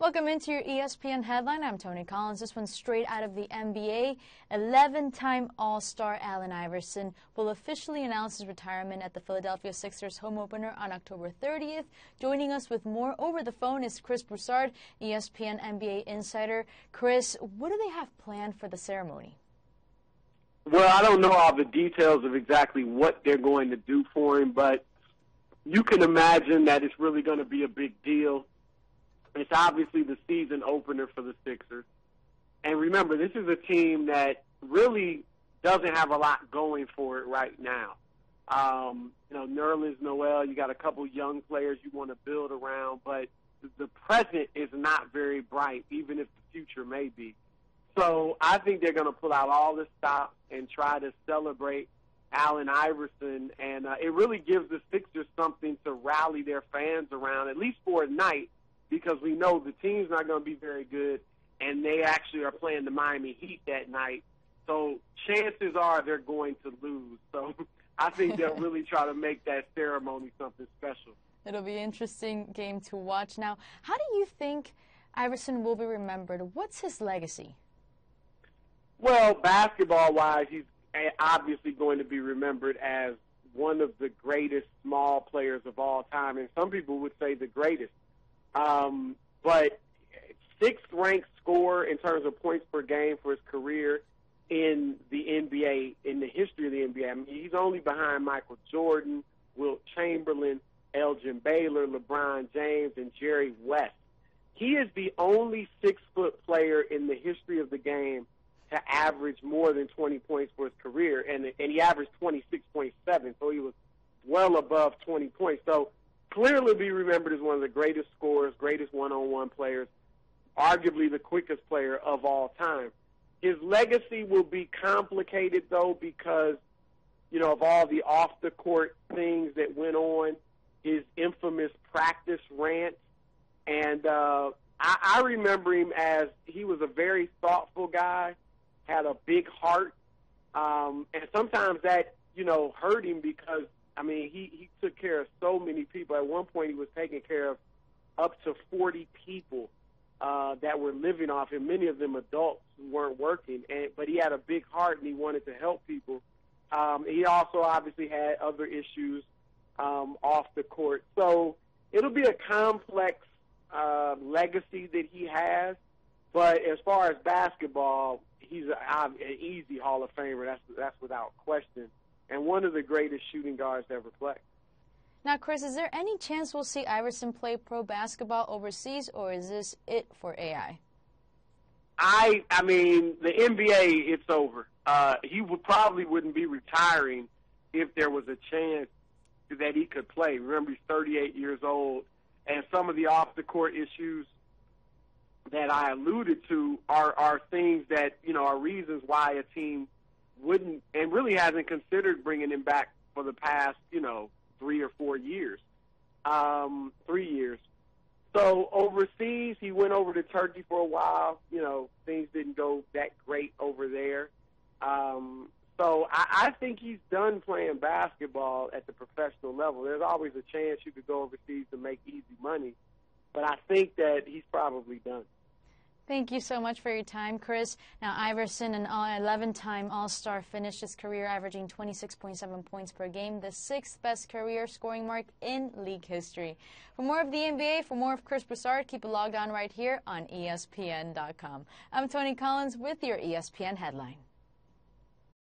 Welcome into your ESPN headline. I'm Tony Collins. This one's straight out of the NBA. 11-time All-Star Allen Iverson will officially announce his retirement at the Philadelphia Sixers home opener on October 30th. Joining us with more over the phone is Chris Broussard, ESPN NBA insider. Chris, what do they have planned for the ceremony? Well, I don't know all the details of exactly what they're going to do for him, but you can imagine that it's really going to be a big deal. It's obviously the season opener for the Sixers. And remember, this is a team that really doesn't have a lot going for it right now. Nerlens Noel, you got a couple young players you want to build around, but the present is not very bright, even if the future may be. So I think they're going to pull out all the stops and try to celebrate Allen Iverson. And it really gives the Sixers something to rally their fans around, at least for a night, because we know the team's not going to be very good, and they actually are playing the Miami Heat that night. So chances are they're going to lose. So I think they'll really try to make that ceremony something special. It'll be an interesting game to watch. Now, how do you think Iverson will be remembered? What's his legacy? Well, basketball-wise, he's obviously going to be remembered as one of the greatest small players of all time, and some people would say the greatest. But sixth-ranked scorer in terms of points per game for his career in the NBA, in the history of the NBA. I mean, he's only behind Michael Jordan, Wilt Chamberlain, Elgin, Baylor, LeBron James, and Jerry West. He is the only 6-foot player in the history of the game to average more than 20 points for his career, and he averaged 26.7, so he was well above 20 points. So clearly be remembered as one of the greatest scorers, greatest one-on-one players, arguably the quickest player of all time. His legacy will be complicated, though, because, of all the off-the-court things that went on, his infamous practice rant. And I remember him as he was a very thoughtful guy, had a big heart, and sometimes that, hurt him because, he took care of so many people. At one point, he was taking care of up to 40 people that were living off him, many of them adults who weren't working. But he had a big heart, and he wanted to help people. He also obviously had other issues off the court. So it'll be a complex legacy that he has. But as far as basketball, he's an easy Hall of Famer. That's without question. And one of the greatest shooting guards to ever play. Now, Chris, is there any chance we'll see Iverson play pro basketball overseas, or is this it for AI? I mean, the NBA, it's over. He probably wouldn't be retiring if there was a chance that he could play. Remember, he's 38 years old, and some of the off-the-court issues that I alluded to are things that, are reasons why a team wouldn't and really hasn't considered bringing him back for the past, 3 or 4 years. 3 years. So overseas, he went over to Turkey for a while. Things didn't go that great over there. So I think he's done playing basketball at the professional level. There's always a chance you could go overseas to make easy money, but I think that he's probably done. Thank you so much for your time, Chris. Now, Iverson, an 11-time All-Star, finished his career averaging 26.7 points per game, the 6th best career scoring mark in league history. For more of the NBA, for more of Chris Broussard, keep it logged on right here on ESPN.com. I'm Tony Collins with your ESPN Headline.